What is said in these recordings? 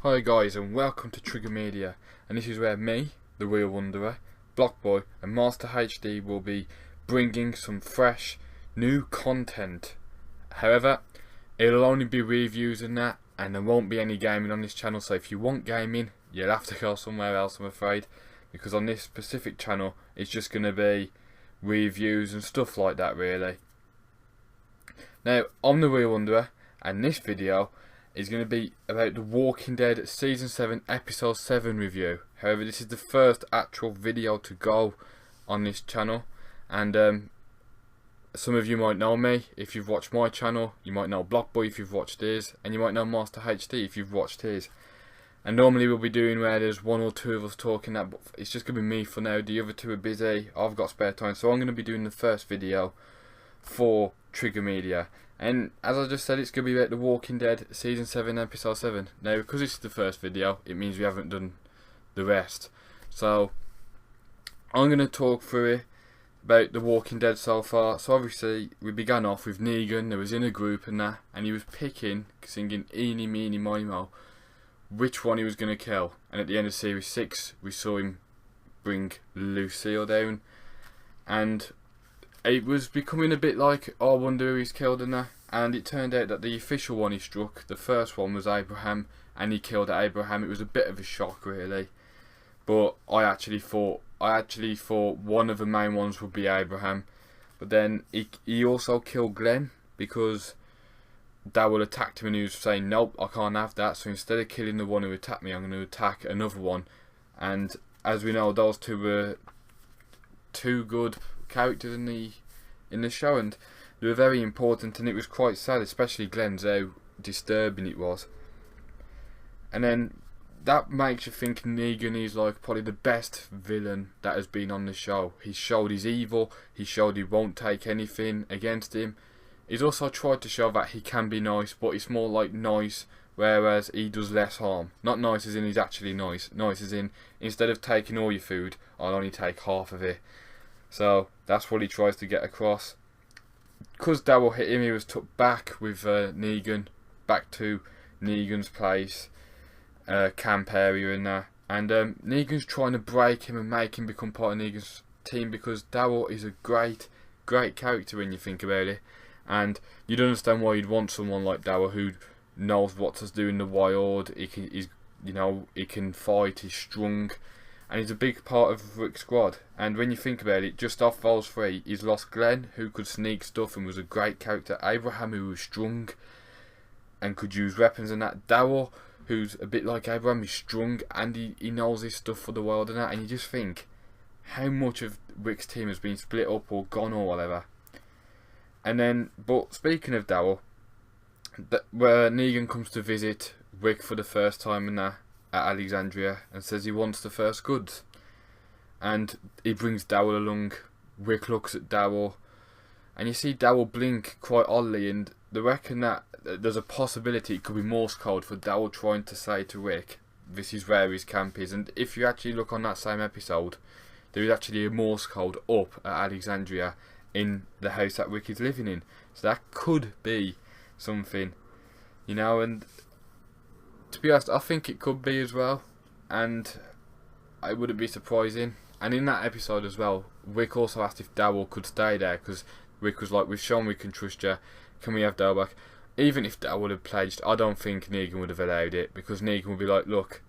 Hi guys and welcome to Trigger Media, and this is where me, the Real Wanderer, Blockboy and Master HD will be bringing some fresh, new content. However, it'll only be reviews and that, and there won't be any gaming on this channel, so if you want gaming, you'll have to go somewhere else, I'm afraid, because on this specific channel, it's just going to be reviews and stuff like that, really. Now, I'm the Real Wanderer, and this video is going to be about The Walking Dead Season 7 Episode 7 review. However, this is the first actual video to go on this channel, and some of you might know me if you've watched my channel, you might know Blockboy if you've watched his, and you might know Master HD if you've watched his. And normally we'll be doing where there's one or two of us talking that, but it's just going to be me for now. The other two are busy, I've got spare time, so I'm going to be doing the first video for Trigger Media. And as I just said, it's going to be about The Walking Dead Season 7 Episode 7. Now, because this is the first video, it means we haven't done the rest. So, I'm going to talk through it about The Walking Dead so far. So obviously, we began off with Negan, who was in a group and that, and he was picking, singing Eeny, Meeny, Miny, Mo, which one he was going to kill. And at the end of Series 6, we saw him bring Lucille down. And it was becoming a bit like, oh, I wonder who he's killed and that. And it turned out that the official one he struck, the first one, was Abraham, and he killed Abraham. It was a bit of a shock, really. But I actually thought one of the main ones would be Abraham. But then he also killed Glenn, because Daryl attacked him and he was saying, nope, I can't have that. So instead of killing the one who attacked me, I'm going to attack another one. And as we know, those two were two good characters in the show, and they were very important, and it was quite sad, especially Glenn's, how disturbing it was. And then that makes you think Negan is like probably the best villain that has been on the show. He showed he's evil, he showed he won't take anything against him. He's also tried to show that he can be nice, but it's more like nice, whereas he does less harm. Not nice as in he's actually nice, nice as in instead of taking all your food, I'll only take half of it. So that's what he tries to get across. Because Daryl hit him, he was took back with Negan, back to Negan's place, camp area and that. And Negan's trying to break him and make him become part of Negan's team, because Daryl is a great character when you think about it. And you'd understand why you'd want someone like Daryl who knows what to do in the wild. He can fight, he's strong. And he's a big part of Rick's squad. And when you think about it, just off those three, he's lost Glenn, who could sneak stuff and was a great character. Abraham, who was strong and could use weapons and that. Daryl, who's a bit like Abraham, he's strong and he knows his stuff for the world and that. And you just think how much of Rick's team has been split up or gone or whatever. And then, but speaking of Daryl, where Negan comes to visit Rick for the first time and that, at Alexandria, and says he wants the first goods, and he brings Daryl along. Rick looks at Daryl, and you see Daryl blink quite oddly, and they reckon that there's a possibility it could be Morse code for Daryl trying to say to Rick, this is where his camp is. And if you actually look on that same episode, there is actually a Morse code up at Alexandria in the house that Rick is living in, so that could be something, you know. And to be honest, I think it could be as well, and it wouldn't be surprising. And in that episode as well, Rick also asked if Daryl could stay there, because Rick was like, we've shown we can trust you, can we have Daryl back? Even if Daryl had pledged, I don't think Negan would have allowed it, because Negan would be like, look,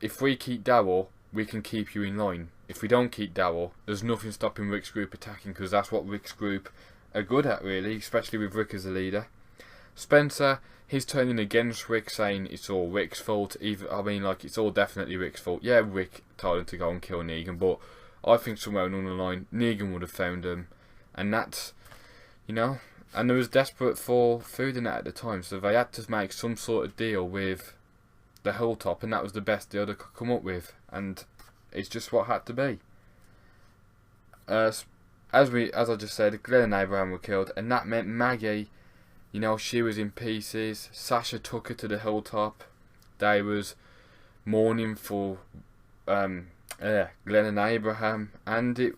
if we keep Daryl, we can keep you in line. If we don't keep Daryl, there's nothing stopping Rick's group attacking, because that's what Rick's group are good at, really, especially with Rick as a leader. Spencer, he's turning against Rick, saying it's all Rick's fault. It's all definitely Rick's fault. Yeah, Rick told him to go and kill Negan, but I think somewhere along the line, Negan would have found him. And that's, and they was desperate for food in that at the time, so they had to make some sort of deal with the Hilltop, and that was the best deal they could come up with. And it's just what had to be. As I just said, Glenn and Abraham were killed, and that meant Maggie, she was in pieces. Sasha took her to the Hilltop. They was mourning for Glenn and Abraham, and it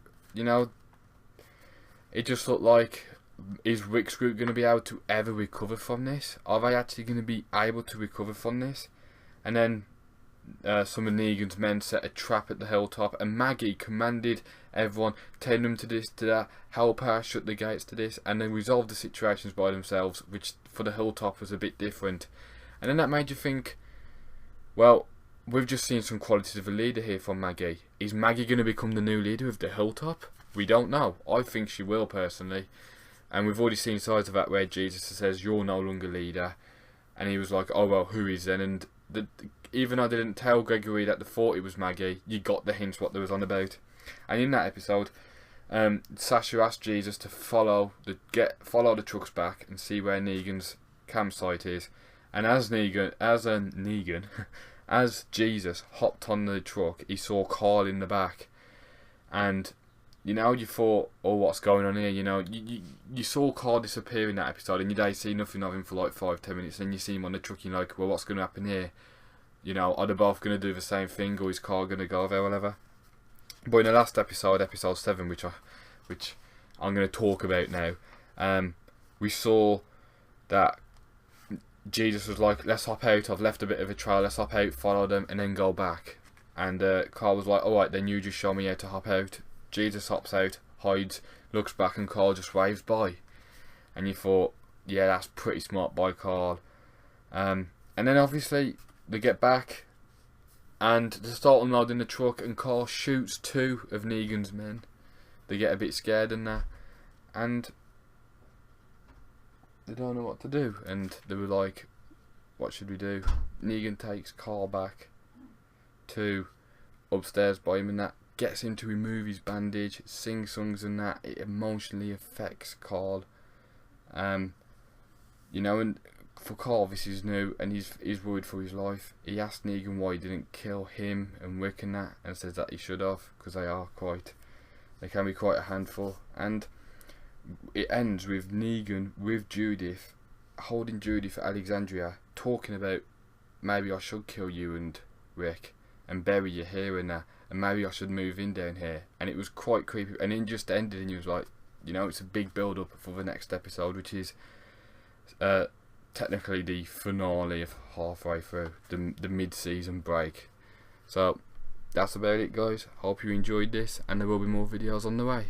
just looked like, is Rick's group going to be able to ever recover from this? Are they actually going to be able to recover from this? and then some of Negan's men set a trap at the hilltop, and Maggie commanded everyone, telling them to this, to that, help her shut the gates to this, and they resolved the situations by themselves, which for the hilltop was a bit different. And then that made you think, well, we've just seen some qualities of a leader here from Maggie. Is Maggie going to become the new leader of the hilltop? We don't know. I think she will, personally. And we've already seen sides of that where Jesus says, you're no longer leader. And he was like, oh well, who is then? And even though I didn't tell Gregory that the thought it was Maggie, you got the hints what there was on about. And in that episode, Sasha asked Jesus to follow the trucks back and see where Negan's campsite is. And as as Jesus hopped on the truck, he saw Carl in the back, and you thought, oh, what's going on here? You saw Carl disappear in that episode, and you don't see nothing of him for like 5-10 minutes. Then you see him on the truck, and you're like, well, what's going to happen here? Are they both going to do the same thing, or is Carl going to go there, or whatever? But in the last episode, episode 7, which I'm going to talk about now, we saw that Jesus was like, let's hop out, I've left a bit of a trail, let's hop out, follow them, and then go back. And Carl was like, alright, then you just show me how to hop out. Jesus hops out, hides, looks back, and Carl just waves by. And you thought, yeah, that's pretty smart by Carl. And then obviously, they get back, and they start unloading the truck, and Carl shoots 2 of Negan's men. They get a bit scared and that, and they don't know what to do, and they were like, what should we do? Negan takes Carl back to upstairs by him, and that gets him to remove his bandage, sing songs and that. It emotionally affects Carl. And for Carl, this is new, and he's worried for his life. He asked Negan why he didn't kill him and Rick and that, and says that he should have, because they can be quite a handful. And it ends with Negan with Judith, holding Judith at Alexandria, talking about, maybe I should kill you and Rick and bury you here and that, and maybe I should move in down here. And it was quite creepy, and it just ended, and he was like, it's a big build up for the next episode, which is technically the finale of halfway through the mid-season break. So that's about it, guys. Hope you enjoyed this, and there will be more videos on the way.